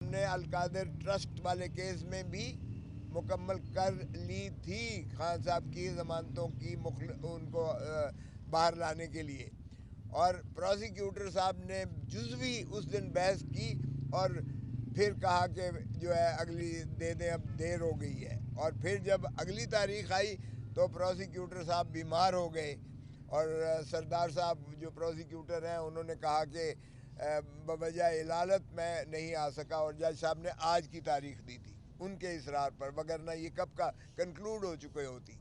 نے القادر ٹرسٹ والے کیس میں بھی مکمل کر لی تھی خان صاحب کی ضمانتوں کی ان کو باہر لانے کے لیے، اور پروسیکیوٹر صاحب نے جزوی اس دن بحث کی اور پھر کہا کہ جو ہے اگلی دے دیں، اب دیر ہو گئی ہے. اور پھر جب اگلی تاریخ آئی تو پروسیکیوٹر صاحب بیمار ہو گئے، اور سردار صاحب جو پروسیکیوٹر ہیں انہوں نے کہا کہ بوجہ علالت میں نہیں آ سکا، اور جج صاحب نے آج کی تاریخ دی تھی ان کے اصرار پر، وگرنہ یہ کب کا کنکلوڈ ہو چکے ہوتی.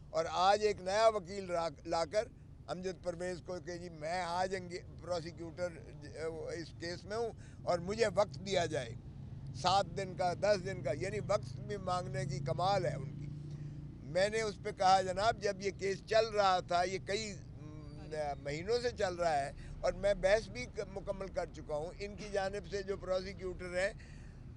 اور آج ایک نیا وکیل لا کر امجد پرویز کو کہ جی میں آج پروسیکیوٹر اس کیس میں ہوں اور مجھے وقت دیا جائے 7 دن کا 10 دن کا، یعنی وقت بھی مانگنے کی کمال ہے ان کی. میں نے اس پہ کہا جناب جب یہ کیس چل رہا تھا، یہ کئی مہینوں سے چل رہا ہے اور میں بحث بھی مکمل کر چکا ہوں، ان کی جانب سے جو پروسیکیوٹر ہیں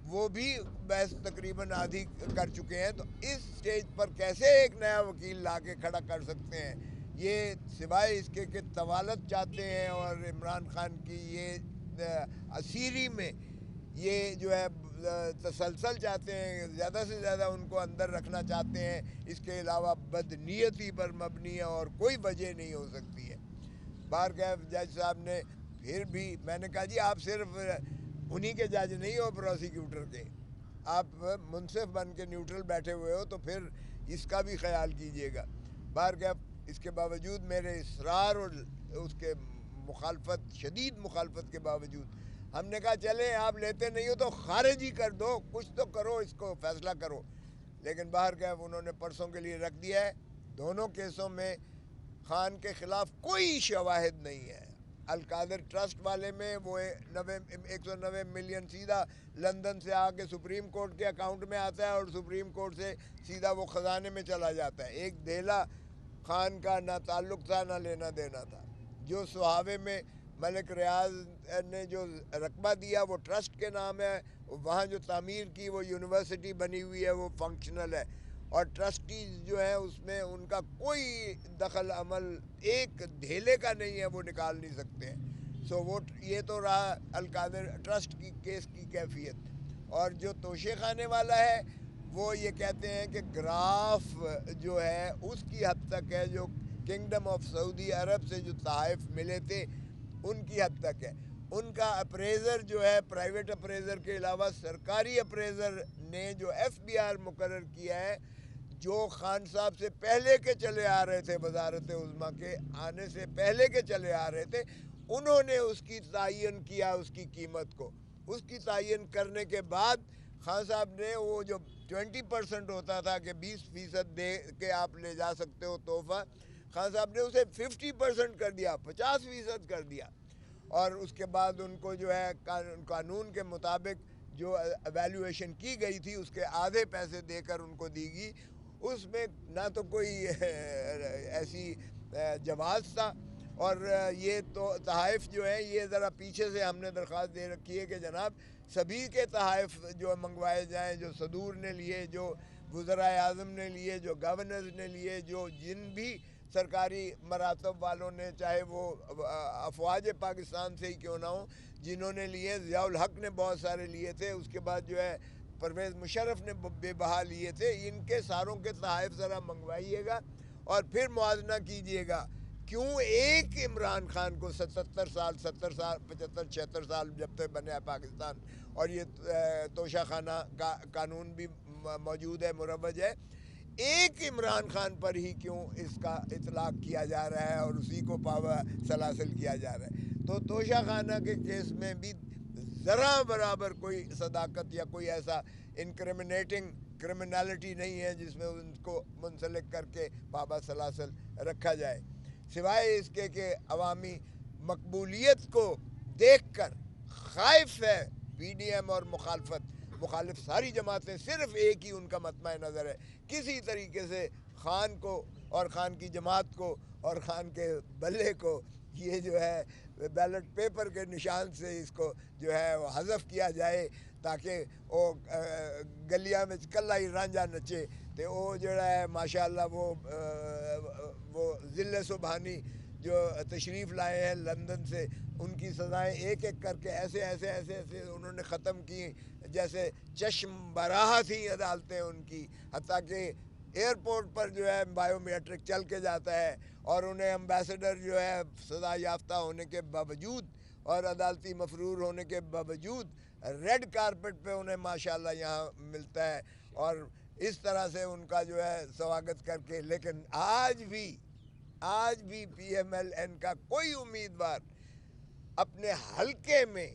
وہ بھی بحث تقریباً آدھی کر چکے ہیں، تو اس سٹیج پر کیسے ایک نیا وکیل لا کے کھڑا کر سکتے ہیں؟ یہ سوائے اس کے کہ طوالت چاہتے ہیں اور عمران خان کی یہ اسیری میں یہ جو ہے تسلسل چاہتے ہیں، زیادہ سے زیادہ ان کو اندر رکھنا چاہتے ہیں، اس کے علاوہ بدنیتی پر مبنی ہے اور کوئی وجہ نہیں ہو سکتی ہے. بہرکیف جج صاحب نے پھر بھی، میں نے کہا جی آپ صرف انہی کے جج نہیں ہو پروسیکیوٹر کے، آپ منصف بن کے نیوٹرل بیٹھے ہوئے ہو، تو پھر اس کا بھی خیال کیجئے گا. بہرکیف اس کے باوجود میرے اصرار اور اس کے مخالفت، شدید مخالفت کے باوجود ہم نے کہا چلیں آپ لیتے نہیں ہو تو خارج ہی کر دو، کچھ تو کرو، اس کو فیصلہ کرو. لیکن باہرکیف انہوں نے پرسوں کے لیے رکھ دیا ہے. دونوں کیسوں میں خان کے خلاف کوئی شواہد نہیں ہے. القادر ٹرسٹ والے میں وہ 190 ملین سیدھا لندن سے آ کے سپریم کورٹ کے اکاؤنٹ میں آتا ہے، اور سپریم کورٹ سے سیدھا وہ خزانے میں چلا جاتا ہے. ایک دھیلا خان کا نہ تعلق تھا نہ لینا دینا تھا. جو سہاوے میں ملک ریاض نے جو رقبہ دیا وہ ٹرسٹ کے نام ہے، وہاں جو تعمیر کی وہ یونیورسٹی بنی ہوئی ہے، وہ فنکشنل ہے، اور ٹرسٹیز جو ہیں اس میں ان کا کوئی دخل عمل ایک دھیلے کا نہیں ہے، وہ نکال نہیں سکتے ہیں. وہ یہ تو رہا القادر ٹرسٹ کی کیس کی کیفیت. اور جو توشے خانے والا ہے وہ یہ کہتے ہیں کہ گراف جو ہے اس کی حد تک ہے، جو کنگڈم آف سعودی عرب سے جو تحائف ملے تھے ان کی حد تک ہے. ان کا اپریزر جو ہے پرائیویٹ اپریزر کے علاوہ سرکاری اپریزر نے جو ایف بی آر مقرر کیا ہے، جو خان صاحب سے پہلے کے چلے آ رہے تھے، وزارت عظمیٰ کے آنے سے پہلے کے چلے آ رہے تھے، انہوں نے اس کی تعین کیا، اس کی قیمت کو. اس کی تعین کرنے کے بعد خان صاحب نے وہ جو 20% ہوتا تھا کہ 20% دے کے آپ لے جا سکتے ہو تحفہ، خان صاحب نے اسے 50% کر دیا، 50% کر دیا. اور اس کے بعد ان کو جو ہے قانون کے مطابق جو ایویلیویشن کی گئی تھی اس کے آدھے پیسے دے کر ان کو دی گئی. اس میں نہ تو کوئی ایسی جواز تھا، اور یہ تو تحائف جو ہیں یہ ذرا پیچھے سے ہم نے درخواست دے رکھی ہے کہ جناب سبھی کے تحائف جو منگوائے جائیں، جو صدور نے لیے، جو وزرائے اعظم نے لیے، جو گورنرز نے لیے، جو جن بھی سرکاری مراتب والوں نے، چاہے وہ افواج پاکستان سے ہی کیوں نہ ہوں، جنہوں نے لیے، ضیاء الحق نے بہت سارے لیے تھے، اس کے بعد جو ہے پرویز مشرف نے بے بہا لیے تھے، ان کے ساروں کے تحائف ذرا منگوائیے گا اور پھر موازنہ کیجئے گا. کیوں ایک عمران خان کو 77 سال 70 سال 75 76 سال جب تک بنے ہے پاکستان، اور یہ توشہ خانہ کا قانون بھی موجود ہے، مروج ہے، ایک عمران خان پر ہی کیوں اس کا اطلاق کیا جا رہا ہے اور اسی کو پاور سلاسل کیا جا رہا ہے؟ تو توشہ خانہ کے کیس میں بھی ذرا برابر کوئی صداقت یا کوئی ایسا انکریمنیٹنگ کرمنالٹی نہیں ہے جس میں ان کو منسلک کر کے پابا سلاسل رکھا جائے، سوائے اس کے کہ عوامی مقبولیت کو دیکھ کر خائف ہے پی ڈی ایم اور مخالف ساری جماعتیں. صرف ایک ہی ان کا مطمع نظر ہے، کسی طریقے سے خان کو اور خان کی جماعت کو اور خان کے بلے کو یہ جو ہے بیلٹ پیپر کے نشان سے اس کو جو ہے وہ حذف کیا جائے، تاکہ وہ گلیاں میں کلا ہی رانجھا نچے. تو وہ جو ہے ماشاءاللہ وہ ذل سبحانی جو تشریف لائے ہیں لندن سے، ان کی سزائیں ایک ایک کر کے ایسے انہوں نے ختم کی جیسے چشم براہ تھی عدالتیں ان کی، حتیٰ کہ ایئرپورٹ پر جو ہے بائیو میٹرک چل کے جاتا ہے، اور انہیں امبیسڈر جو ہے سزا یافتہ ہونے کے باوجود اور عدالتی مفرور ہونے کے باوجود ریڈ کارپٹ پہ انہیں ماشاءاللہ یہاں ملتا ہے، اور اس طرح سے ان کا جو ہے سواگت کر کے. لیکن آج بھی پی ایم ایل این کا کوئی امیدوار اپنے حلقے میں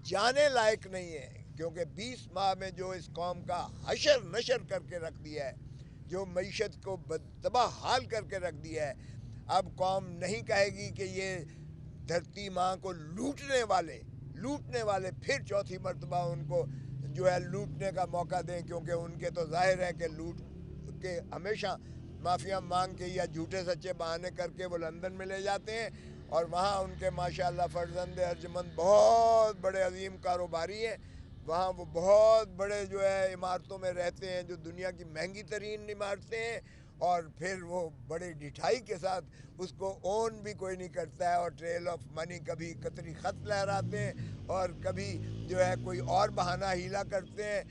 جانے لائق نہیں ہے، کیونکہ 20 ماہ میں جو اس قوم کا حشر نشر کر کے رکھ دیا ہے، جو معیشت کو تباہ حال کر کے رکھ دیا ہے. اب قوم نہیں کہے گی کہ یہ دھرتی ماں کو لوٹنے والے پھر چوتھی مرتبہ ان کو جو ہے لوٹنے کا موقع دیں، کیونکہ ان کے تو ظاہر ہے کہ لوٹ کے ہمیشہ معافیا مانگ کے یا جھوٹے سچے بہانے کر کے وہ لندن میں لے جاتے ہیں، اور وہاں ان کے ماشاءاللہ فرزند ارجمند بہت بڑے عظیم کاروباری ہیں. وہاں وہ بہت بڑے جو ہے عمارتوں میں رہتے ہیں، جو دنیا کی مہنگی ترین عمارتیں ہیں، اور پھر وہ بڑے ڈٹھائی کے ساتھ اس کو اون بھی کوئی نہیں کرتا ہے، اور ٹریل آف منی کبھی قطری خط لہراتے ہیں اور کبھی جو ہے کوئی اور بہانہ ہیلا کرتے ہیں.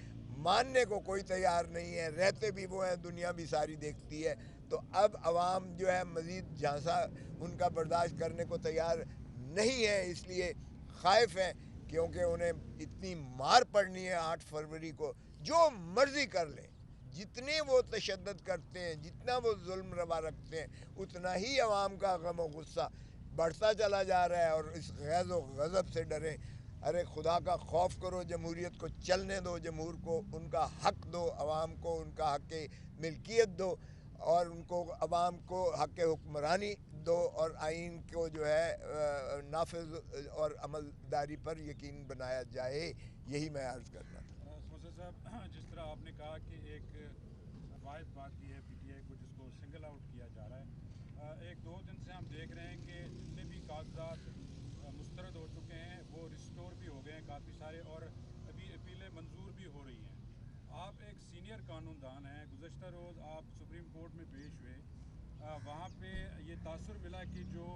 ماننے کو کوئی تیار نہیں ہے، رہتے بھی وہ ہیں، دنیا بھی ساری دیکھتی ہے. تو اب عوام جو ہے مزید جھانسا ان کا برداشت کرنے کو تیار نہیں ہے، اس لیے خائف ہیں، کیونکہ انہیں اتنی مار پڑنی ہے 8 فروری کو. جو مرضی کر لیں، جتنے وہ تشدد کرتے ہیں، جتنا وہ ظلم روا رکھتے ہیں، اتنا ہی عوام کا غم و غصہ بڑھتا چلا جا رہا ہے. اور اس غیظ و غضب سے ڈریں. ارے خدا کا خوف کرو، جمہوریت کو چلنے دو، جمہور کو ان کا حق دو، عوام کو ان کا حق ملکیت دو، اور ان کو عوام کو حق حکمرانی دو، اور آئین کو جو ہے نافذ اور عمل داری پر یقین بنایا جائے. یہی میں عرض کرنا تھا. موسیٰ صاحب، جس طرح آپ نے کہا کہ ایک واحد پارٹی ہے پی ٹی آئی کو جس کو سنگل آؤٹ کیا جا رہا ہے، 1-2 دن سے ہم دیکھ رہے ہیں کہ جتنے بھی کاغذات مسترد ہو چکے ہیں وہ ریسٹور بھی ہو گئے ہیں کافی سارے، اور ابھی اپیلیں منظور بھی ہو رہی ہیں. آپ ایک سینئر قانون دان ہیں، گزشتہ روز آپ سپریم کورٹ میں پیش ہوئے، وہاں پہ یہ تاثر ملا کہ جو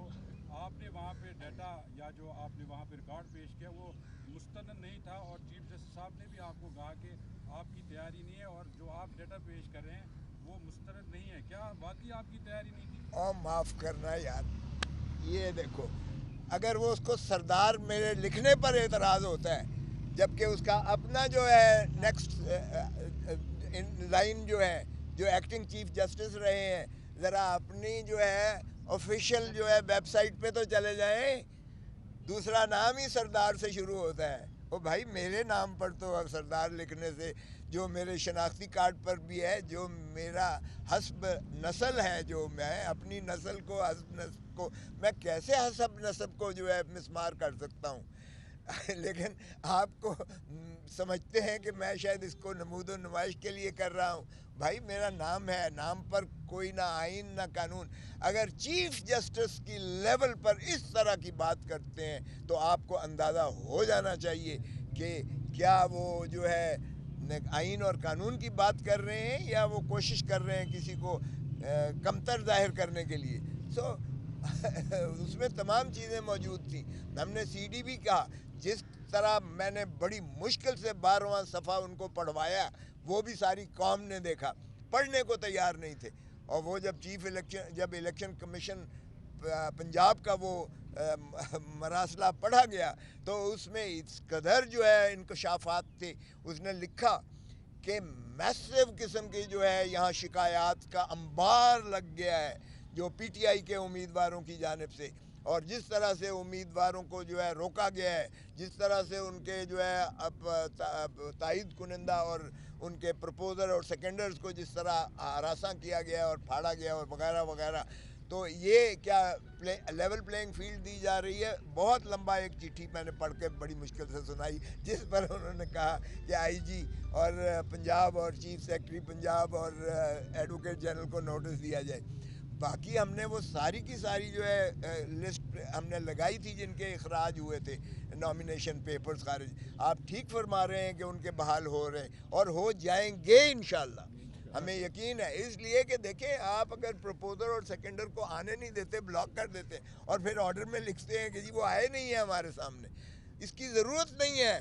آپ نے وہاں پہ ڈیٹا یا جو آپ نے وہاں پہ ریکارڈ پیش کیا وہ مستند نہیں تھا، اور چیف جسٹس صاحب نے بھی آپ کو کہا کہ آپ کی تیاری نہیں ہے، اور جو آپ ڈیٹا پیش کر رہے ہیں وہ مستند نہیں ہے. کیا واقعی آپ کی تیاری نہیں تھی؟ اور معاف کرنا یار، یہ دیکھو، اگر وہ اس کو سردار میرے لکھنے پر اعتراض ہوتا ہے، جبکہ اس کا اپنا جو ہے نیکسٹ لائن جو ہے، جو ایکٹنگ چیف جسٹس رہے ہیں، ذرا اپنی جو ہے آفیشیل جو ہے ویب سائٹ پہ تو چلے جائیں. دوسرا نام ہی سردار سے شروع ہوتا ہے. او بھائی، میرے نام پر تو سردار لکھنے سے، جو میرے شناختی کارڈ پر بھی ہے، جو میرا حسب نسل ہے، جو میں اپنی نسل کو حسب نسل کو میں کیسے حسب نسب کو جو ہے مسمار کر سکتا ہوں. لیکن آپ کو سمجھتے ہیں کہ میں شاید اس کو نمود و نمائش کے لیے کر رہا ہوں. بھائی میرا نام ہے، نام پر کوئی نہ آئین نہ قانون. اگر چیف جسٹس کی لیول پر اس طرح کی بات کرتے ہیں تو آپ کو اندازہ ہو جانا چاہیے کہ کیا وہ جو ہے آئین اور قانون کی بات کر رہے ہیں، یا وہ کوشش کر رہے ہیں کسی کو کمتر ظاہر کرنے کے لیے. سو اس میں تمام چیزیں موجود تھیں. ہم نے سی ڈی بھی کہا، جس طرح میں نے بڑی مشکل سے 12واں صفحہ ان کو پڑھوایا، وہ بھی ساری قوم نے دیکھا، پڑھنے کو تیار نہیں تھے. اور وہ جب الیکشن کمیشن پنجاب کا وہ مراسلہ پڑھا گیا تو اس میں اس قدر جو ہے انکشافات تھے. اس نے لکھا کہ میسو قسم کی جو ہے یہاں شکایات کا انبار لگ گیا ہے جو پی ٹی آئی کے امیدواروں کی جانب سے، اور جس طرح سے امیدواروں کو جو ہے روکا گیا ہے، جس طرح سے ان کے جو ہے اب تائید کنندہ اور ان کے پرپوزر اور سیکنڈرز کو جس طرح ہراساں کیا گیا اور پھاڑا گیا اور وغیرہ وغیرہ. تو یہ کیا لیول پلینگ فیلڈ دی جا رہی ہے. بہت لمبا ایک چٹھی میں نے پڑھ کے بڑی مشکل سے سنائی، جس پر انہوں نے کہا کہ آئی جی اور پنجاب اور چیف سیکرٹری پنجاب اور ایڈوکیٹ جنرل کو نوٹس دیا جائے. باقی ہم نے وہ ساری کی ساری جو ہے لسٹ ہم نے لگائی تھی جن کے اخراج ہوئے تھے، نامینیشن پیپرز خارج. آپ ٹھیک فرما رہے ہیں کہ ان کے بحال ہو رہے ہیں اور ہو جائیں گے انشاءاللہ، ہمیں یقین ہے. اس لیے کہ دیکھیں، آپ اگر پروپوزر اور سیکنڈر کو آنے نہیں دیتے، بلاک کر دیتے، اور پھر آرڈر میں لکھتے ہیں کہ جی وہ آئے نہیں ہیں ہمارے سامنے، اس کی ضرورت نہیں ہے.